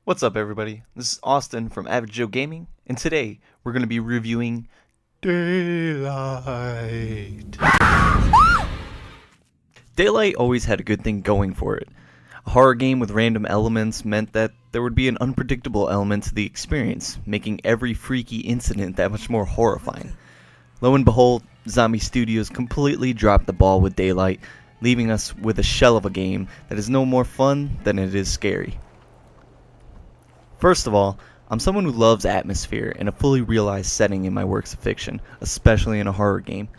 What's up, everybody? This is Austin from Average Joe Gaming, and today we're going to be reviewing Daylight. Daylight always had a good thing going for it. A horror game with random elements meant that there would be an unpredictable element to the experience, making every freaky incident that much more horrifying. Lo and behold, Zombie Studios completely dropped the ball with Daylight, leaving us with a shell of a game that is no more fun than it is scary. First of all, I'm someone who loves atmosphere and a fully realized setting in my works of fiction, especially in a horror game.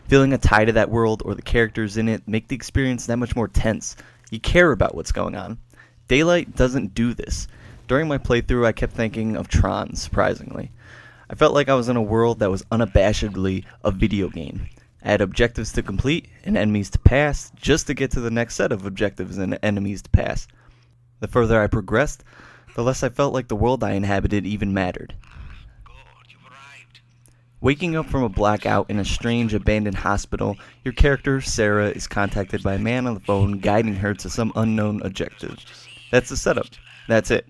Feeling a tie to that world or the characters in it make the experience that much more tense. You care about what's going on. Daylight doesn't do this. During my playthrough, I kept thinking of Tron, surprisingly. I felt like I was in a world that was unabashedly a video game. I had objectives to complete and enemies to pass just to get to the next set of objectives and enemies to pass. The further I progressed, the less I felt like the world I inhabited even mattered. Waking up from a blackout in a strange abandoned hospital, your character, Sarah, is contacted by a man on the phone guiding her to some unknown objective. That's the setup. That's it.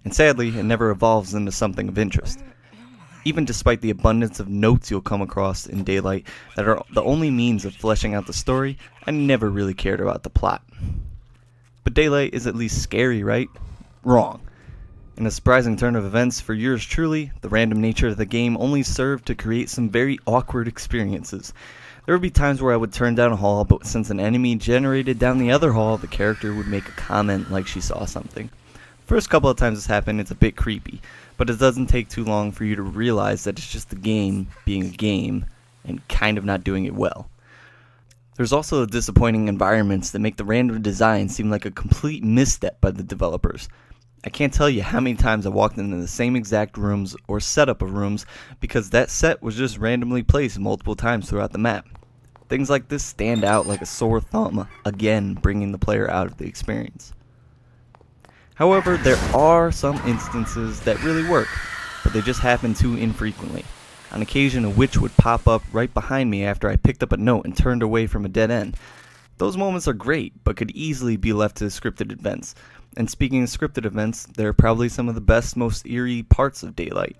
And sadly, it never evolves into something of interest. Even despite the abundance of notes you'll come across in Daylight that are the only means of fleshing out the story, I never really cared about the plot. But Daylight is at least scary, right? Wrong. In a surprising turn of events for yours truly, the random nature of the game only served to create some very awkward experiences. There would be times where I would turn down a hall, but since an enemy generated down the other hall, the character would make a comment like she saw something. First couple of times this happened, it's a bit creepy, but it doesn't take too long for you to realize that it's just the game being a game and kind of not doing it well. There's also disappointing environments that make the random design seem like a complete misstep by the developers. I can't tell you how many times I walked into the same exact rooms or setup of rooms because that set was just randomly placed multiple times throughout the map. Things like this stand out like a sore thumb, again bringing the player out of the experience. However, there are some instances that really work, but they just happen too infrequently. On occasion, a witch would pop up right behind me after I picked up a note and turned away from a dead end. Those moments are great, but could easily be left to scripted events. And speaking of scripted events, they're probably some of the best, most eerie parts of Daylight.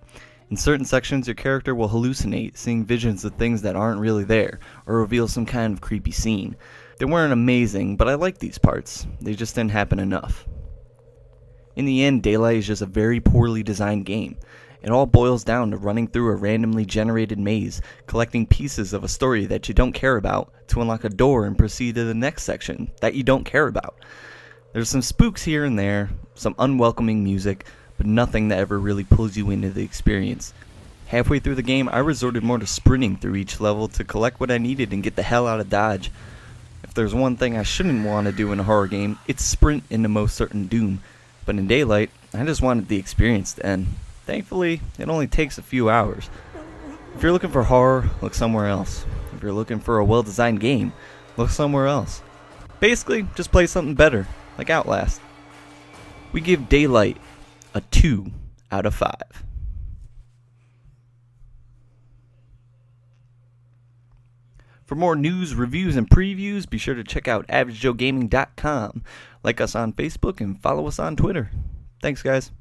In certain sections, your character will hallucinate, seeing visions of things that aren't really there, or reveal some kind of creepy scene. They weren't amazing, but I liked these parts. They just didn't happen enough. In the end, Daylight is just a very poorly designed game. It all boils down to running through a randomly generated maze, collecting pieces of a story that you don't care about to unlock a door and proceed to the next section that you don't care about. There's some spooks here and there, some unwelcoming music, but nothing that ever really pulls you into the experience. Halfway through the game, I resorted more to sprinting through each level to collect what I needed and get the hell out of Dodge. If there's one thing I shouldn't want to do in a horror game, it's sprint into most certain doom. But in Daylight, I just wanted the experience to end. Thankfully, it only takes a few hours. If you're looking for horror, look somewhere else. If you're looking for a well-designed game, look somewhere else. Basically, just play something better, like Outlast. We give Daylight a 2 out of 5. For more news, reviews, and previews, be sure to check out AverageJoeGaming.com. Like us on Facebook and follow us on Twitter. Thanks, guys.